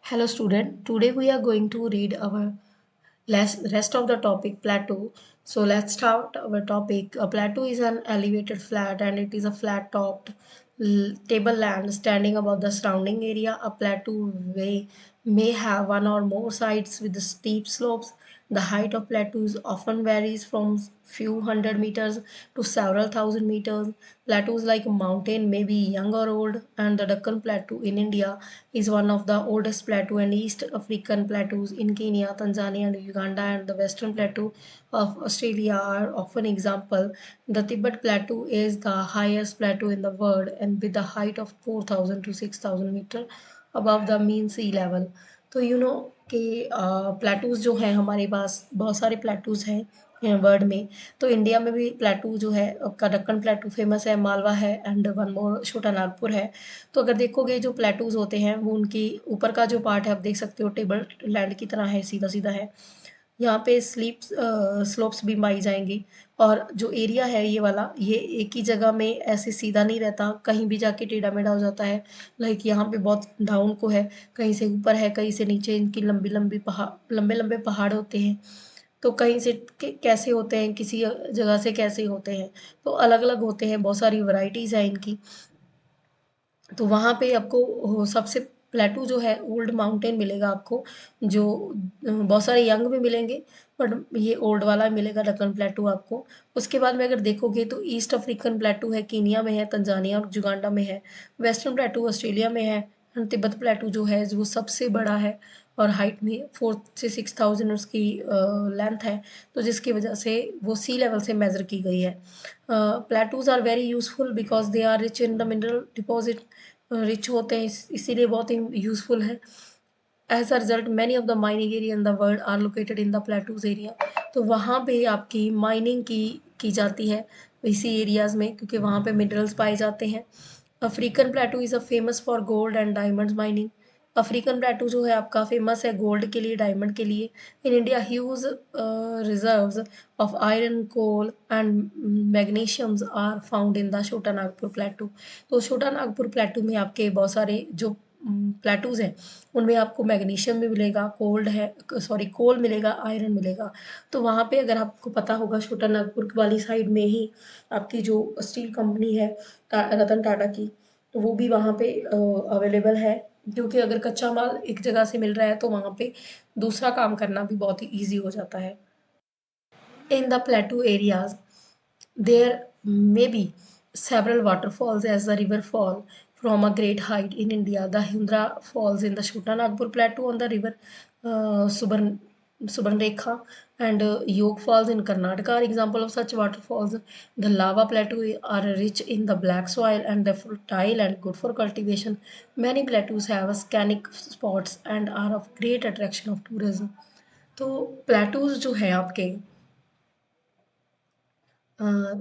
Hello student, today we are going to read our rest of the topic plateau. So let's start our topic. A plateau is an elevated flat and it is a flat topped tableland standing above the surrounding area. A plateau may have one or more sides with steep slopes. The height of plateaus often varies from few hundred meters to several thousand meters. Plateaus like a mountain may be young or old, and the Deccan Plateau in India is one of the oldest plateau, and East African plateaus in Kenya, Tanzania, and Uganda, and the Western Plateau of Australia are often example. The Tibet Plateau is the highest plateau in the world, and with a height of 4,000 to 6,000 metre above the mean sea level. तो कि plateaus जो हैं हमारे पास बहुत सारे plateaus हैं world में। तो इंडिया में भी प्लेटू जो है आपका दक्कन प्लेटू फेमस है, मालवा है एंड वन मोर छोटा नागपुर है। तो अगर देखोगे जो प्लेटूज होते हैं वो उनकी ऊपर का जो पार्ट है आप देख सकते हो टेबल लैंड की तरह है, सीधा सीधा है। यहाँ पे स्लोप्स भी पाई जाएंगी। और जो एरिया है ये वाला, ये एक ही जगह में ऐसे सीधा नहीं रहता, कहीं भी जाके टेढ़ा मेढ़ा हो जाता है। लाइक यहाँ पे बहुत डाउन को है, कहीं से ऊपर है, कहीं से नीचे। इनकी लंबी लंबी पहाड़, लंबे लंबे पहाड़ होते हैं। तो कहीं से कैसे होते हैं, किसी जगह से कैसे होते हैं, तो अलग अलग होते हैं, बहुत सारी वैरायटीज़ है इनकी। तो वहाँ पे आपको सबसे प्लेटू जो है ओल्ड माउंटेन मिलेगा आपको, जो बहुत सारे यंग भी मिलेंगे, बट ये ओल्ड वाला मिलेगा डक्कन प्लेटू आपको। उसके बाद में अगर देखोगे तो ईस्ट अफ्रीकन प्लेटू है, कीनिया में है, तंजानिया और जुगांडा में है। वेस्टर्न प्लेटू ऑस्ट्रेलिया में है। एंड तिब्बत प्लेटू जो है वो सबसे बड़ा है और हाइट में 4 से 6,000 उसकी लेंथ है। तो जिसकी वजह से वो सी लेवल से मेज़र की गई है। Plateaus are very useful because they are rich in the mineral deposit. Rich होते हैं इसीलिए बहुत ही यूजफुल है। As a result many of the mining area in the world are located in the plateaus area. तो वहाँ पे आपकी माइनिंग की जाती है इसी एरियाज में, क्योंकि वहाँ पे मिनरल्स पाए जाते हैं। African प्लेटू is a famous for gold and diamonds mining. African प्लेटू जो है आपका फेमस है गोल्ड के लिए, डायमंड के लिए। In India huge reserves of iron, coal and magnesiums are found in the Chota Nagpur प्लेटू। तो छोटा नागपुर प्लेटू में आपके बहुत सारे जो प्लेटूज हैं उनमें आपको मैग्नीशियम भी मिलेगा, कोल्ड है, सॉरी कोल मिलेगा, आयरन मिलेगा। तो वहाँ पे अगर आपको पता होगा छोटा नागपुर वाली साइड में ही आपकी जो स्टील कंपनी है रतन टाटा की, तो वो भी वहाँ पे अवेलेबल है। क्योंकि अगर कच्चा माल एक जगह से मिल रहा है तो वहाँ पे दूसरा काम करना भी बहुत ही ईजी हो जाता है। In the plateau areas, there may be several waterfalls as the river fall from a great height in India. The Hindra falls in the Chota Nagpur plateau on the river Subarnrekha, and Yog falls in Karnataka are example of such waterfalls. The lava plateau are rich in the black soil and the fertile and good for cultivation. Many plateaus have scenic spots and are of great attraction of tourism. तो plateaus जो है आपके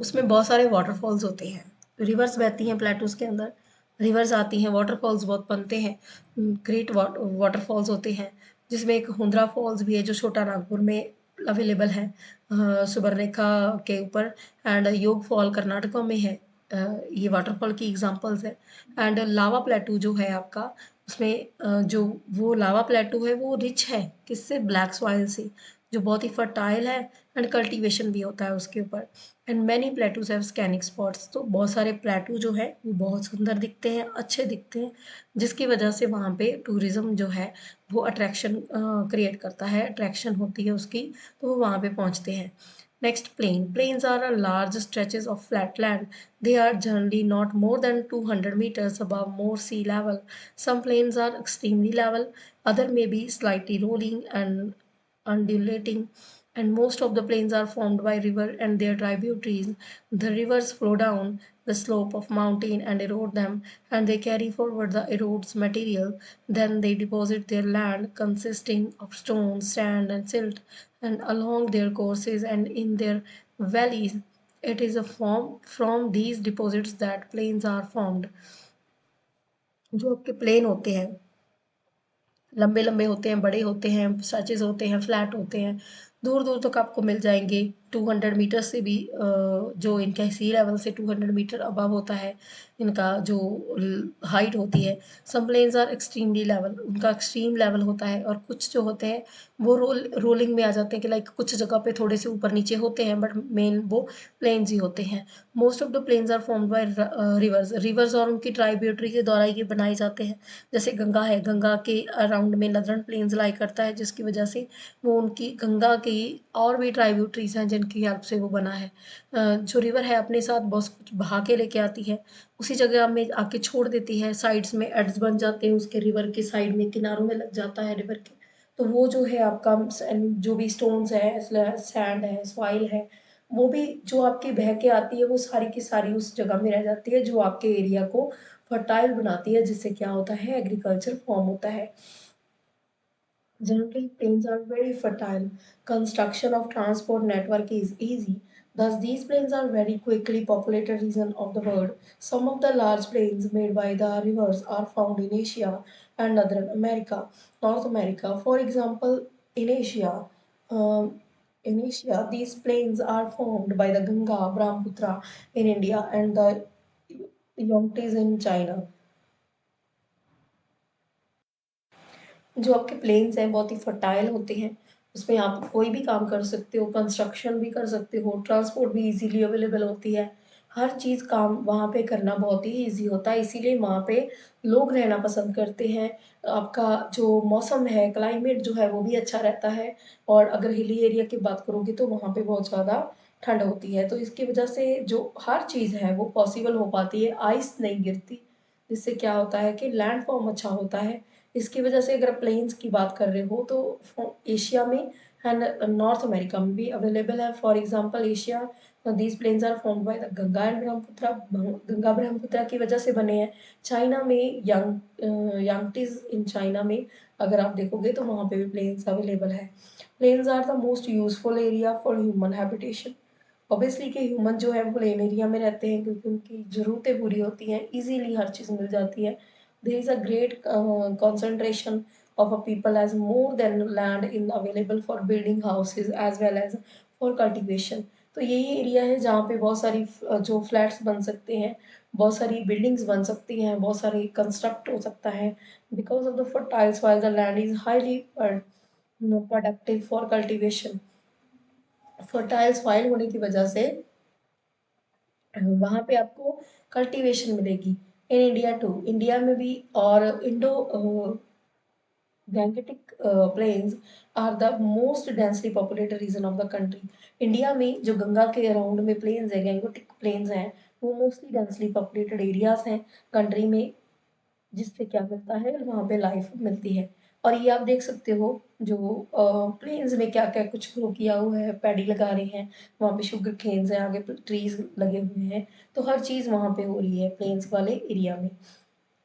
उसमें बहुत सारे waterfalls होते हैं। Reverse बहती हैं प्लेटूज के अंदर, रिवर्स आती हैं, वाटरफॉल्स बहुत बनते हैं। ग्रेट वाटरफॉल्स होते हैं, जिसमें एक हुंद्रा फॉल्स भी है जो छोटा नागपुर में अवेलेबल है, सुबर्णरेखा के ऊपर। एंड योग फॉल कर्नाटका में है। ये वाटरफॉल की एग्जांपल्स है। एंड लावा प्लेटू जो है आपका, उसमें जो वो लावा प्लेटू है वो रिच है किससे, ब्लैक सॉइल से, जो बहुत ही फर्टाइल है। एंड कल्टीवेशन भी होता है उसके ऊपर। And many plateaus have scenic spots. तो बहुत सारे प्लेटू जो है वो बहुत सुंदर दिखते हैं, अच्छे दिखते हैं, जिसकी वजह से वहाँ पे टूरिज्म जो है वो अट्रैक्शन क्रिएट करता है, अट्रैक्शन होती है उसकी, तो वो वहाँ पे पहुँचते हैं। Next, plains are a large stretches of flat land. They are generally not more than 200 meters above more sea level. Some plains are extremely level, other may be slightly rolling and undulating, and most of the plains are formed by river and their tributaries. The rivers flow down the slope of mountain and erode them, and they carry forward the erodes material. Then they deposit their land consisting of stone, sand, and silt, and along their courses and in their valleys. It is a form from these deposits that plains are formed. जो आपके plane होते हैं, लंबे लंबे होते हैं, बड़े होते हैं, स्ट्रेचेस होते हैं, फ्लैट होते हैं, दूर दूर तक आपको मिल जाएंगे। 200 मीटर से भी जो इनका सी लेवल से 200 मीटर अबव होता है, इनका जो हाइट होती है। सम प्लेन्स आर एक्सट्रीमली लेवल, उनका एक्सट्रीम लेवल होता है, और कुछ जो होते हैं वो रोलिंग में आ जाते हैं कि लाइक कुछ जगह पे थोड़े से ऊपर नीचे होते हैं, बट मेन वो प्लेन्स ही होते हैं। Most of the plains are formed by rivers, rivers और उनकी ट्राइब्यूटरी के द्वारा ये बनाए जाते हैं। जैसे गंगा है, गंगा के अराउंड में नदर्न प्लेन्स लाई करता है, जिसकी वजह से वो उनकी गंगा की और भी ट्राइब्यूटरीज हैं जिनकी हेल्प से वो बना है। जो रिवर है अपने साथ बहुत कुछ बहा के लेके आती है, उसी जगह में आके छोड़ देती है, साइड्स में एड्स बन जाते हैं उसके, रिवर के साइड में किनारों में लग जाता है रिवर के। तो वो जो है आपका जो भी स्टोन्स है, सैंड है, सॉइल है, वो भी जो आपकी बह के आती है वो सारी की सारी उस जगह में रह जाती है, जो आपके एरिया को फर्टाइल बनाती है, जिससे क्या होता है, एग्रीकल्चर फॉर्म होता है। Generally, plains are very fertile. Construction of transport network is easy. Thus, these plains are very quickly populated region of the world. Some of the large plains made by the rivers are found in Asia and Northern America, North America. For example, in Asia, these plains are formed by the Ganga, Brahmaputra in India, and the Yangtze in China. जो आपके planes हैं बहुत ही fertile होते हैं, उसमें आप कोई भी काम कर सकते हो, कंस्ट्रक्शन भी कर सकते हो, ट्रांसपोर्ट भी इजीली अवेलेबल होती है, हर चीज़ काम वहाँ पे करना बहुत ही इजी होता है, इसीलिए वहाँ पे लोग रहना पसंद करते हैं। आपका जो मौसम है, क्लाइमेट जो है वो भी अच्छा रहता है, और अगर हिली एरिया की बात करोगे तो वहाँ पे बहुत ज़्यादा ठंड होती है, तो इसकी वजह से जो हर चीज़ है वो पॉसिबल हो पाती है, आइस नहीं गिरती, जिससे क्या होता है कि लैंड फॉर्म अच्छा होता है। इसकी वजह से अगर प्लेन्स की बात कर रहे हो तो एशिया में एंड नॉर्थ अमेरिका में भी अवेलेबल है। For example Asia, these plains are formed by the Ganga and Brahmaputra, Ganga Brahmaputra की वजह से बने हैं। चाइना में यांगटीज इन चाइना में अगर आप देखोगे तो वहाँ पे भी प्लेन्स अवेलेबल है। Plains are the most useful area for human habitation. Obviously कि ह्यूमन जो है वो प्लेन एरिया में रहते हैं क्योंकि उनकी ज़रूरतें पूरी होती हैं, इजीली हर चीज़ मिल जाती है। There is a great concentration of a people as more than land in available for building houses as well as for cultivation। तो यही एरिया है जहाँ पे बहुत सारी जो फ्लैट्स बन सकते हैं, बहुत सारी बिल्डिंग्स बन सकती हैं, बहुत सारी कंस्ट्रक्ट हो सकता है, because of the fertile soil the land is highly productive for cultivation। Fertile soil होने की वजह से वहाँ पे आपको कल्टीवेशन मिलेगी। इन इंडिया टू, इंडिया में भी, और Indo Gangetic plains are the most densely populated region of the country. India में जो गंगा के अराउंड में प्लेन्स हैं, गैंगेटिक प्लेन्स हैं, वो मोस्टली डेंसली पॉपुलेटेड एरियाज हैं कंट्री में, जिससे क्या मिलता है, वहाँ पे लाइफ मिलती है। और ये आप देख सकते हो जो प्लेन्स में क्या क्या कुछ ग्रो किया हुआ है, पैडी लगा रहे हैं, वहाँ पे शुगर केन्स हैं, आगे ट्रीज लगे हुए हैं, तो हर चीज़ वहाँ पे हो रही है प्लेन्स वाले एरिया में।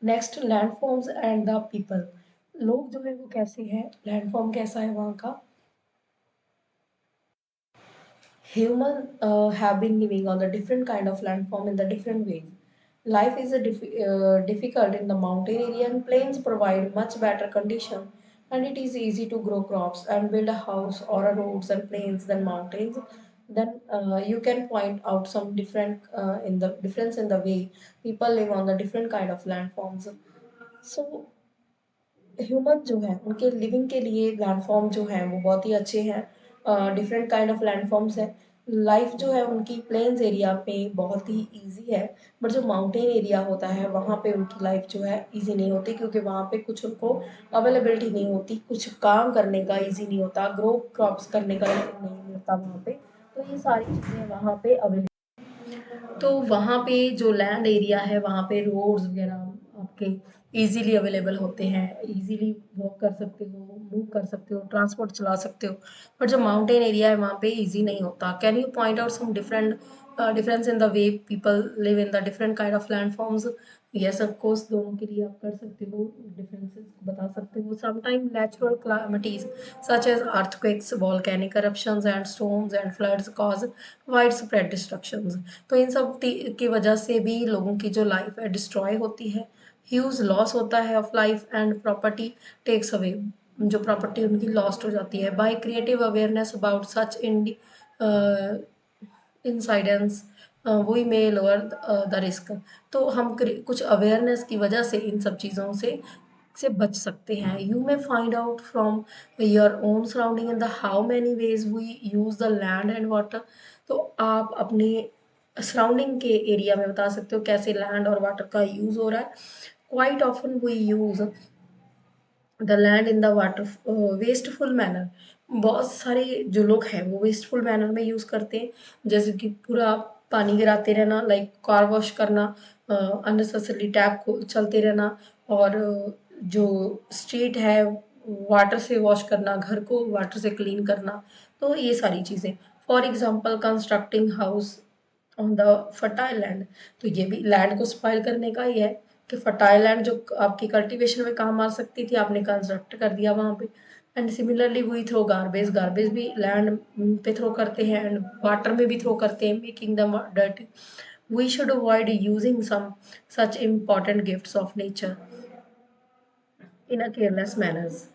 Next, landforms and the people. लोग जो है वो कैसे हैं, लैंडफॉर्म कैसा है वहाँ का। Human have been living on the different kind of landform in the different ways. Life is difficult in the mountain area, and plains provide much better condition, and it is easy to grow crops and build a house or a roads and plains than mountains. Then you can point out some different in the difference in the way people live on the different kind of landforms. So human जो है उनके living के लिए landform जो है वो बहुत ही अच्छे हैं, डिफरेंट काइंड ऑफ लैंडफॉर्म्स है। लाइफ जो है उनकी प्लेन्स एरिया पे बहुत ही इजी है, बट जो माउंटेन एरिया होता है वहाँ पे उनकी लाइफ जो है इजी नहीं होती, क्योंकि वहाँ पे कुछ उनको अवेलेबिलिटी नहीं होती, कुछ काम करने का इजी नहीं होता, ग्रो क्रॉप्स करने का नहीं मिलता वहाँ पे, तो ये सारी चीज़ें वहाँ पे अवेलेबल। तो वहाँ पे जो लैंड एरिया है वहाँ पे रोड्स वगैरह आपके इजीली अवेलेबल होते हैं, इजीली वॉक कर सकते हो, मूव कर सकते हो, ट्रांसपोर्ट चला सकते हो। बट जो माउंटेन एरिया है वहाँ पे इजी नहीं होता। Can you point out some different difference in the way people live in the different kind of landforms. Yes of course, दोनों के लिए आप कर सकते हो, डिफरेंसेस बता सकते हो। Sometime natural calamities such as earthquakes, volcanic eruptions and storms and floods cause widespread destructions। तो इन सब की वजह से भी लोगों की जो लाइफ है डिस्ट्रॉय होती है, ह्यूज लॉस होता है of life and property takes away, जो प्रॉपर्टी उनकी लॉस्ट हो जाती है। By creative awareness about such incidents we may lower the risk. तो हम कुछ अवेयरनेस की वजह से इन सब चीज़ों से बच सकते हैं। You may find out from your own surrounding in the how many ways we use the land and water. तो आप अपने सराउंडिंग के एरिया में बता सकते हो कैसे लैंड और वाटर का यूज़ हो रहा है। Quite often we use the land in the water wasteful manner. बहुत सारे जो लोग हैं वो वेस्टफुल मैनर में यूज़ करते हैं, जैसे कि पूरा पानी गिराते रहना, लाइक कार वॉश करना, अननेसेसरी टैप को चलते रहना, और जो स्ट्रीट है वाटर से वॉश करना, घर को वाटर से क्लीन करना। तो ये सारी चीज़ें, for example constructing house on the fertile land. तो ये भी लैंड को स्पॉइल करने का ही है कि फर्टाइल लैंड जो आपकी कल्टीवेशन में काम आ सकती थी आपने कंस्ट्रक्ट कर दिया वहाँ पे। And similarly we throw garbage, garbage भी लैंड पे थ्रो करते हैं एंड वाटर में भी थ्रो करते हैं, making them dirty. We should avoid using some such important gifts of nature in a careless manners.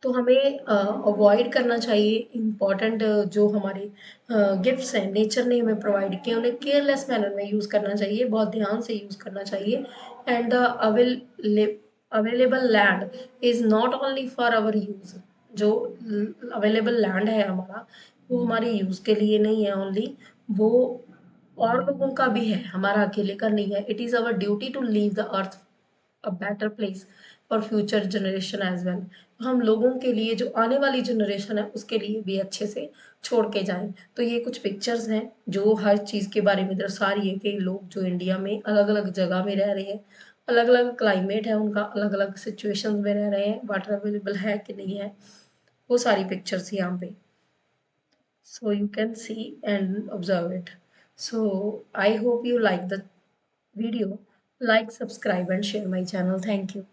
तो हमें अवॉइड करना चाहिए इम्पॉर्टेंट जो हमारे गिफ्ट्स हैं नेचर ने हमें प्रोवाइड किए, उन्हें केयरलेस मैनर में यूज़ करना चाहिए, बहुत ध्यान से यूज़ करना चाहिए। And the available land is not only for our use. जो अवेलेबल लैंड है हमारा वो हमारे यूज़ के लिए नहीं है ओनली, वो और लोगों का भी है, हमारा अकेले का नहीं है। It is our duty to leave the earth a better place for future generation as well. हम लोगों के लिए जो आने वाली जनरेशन है उसके लिए भी अच्छे से छोड़ के जाएं। तो ये कुछ पिक्चर्स हैं जो हर चीज़ के बारे में दर्शा रही है कि लोग जो इंडिया में अलग अलग जगह में रह रहे हैं, अलग अलग क्लाइमेट है उनका, अलग अलग सिचुएशन में रह रहे हैं, वाटर अवेलेबल है कि नहीं है, वो सारी पिक्चर्स यहाँ पे। So you can see and observe it. So I hope you like the video. Like, subscribe and share my channel. Thank you.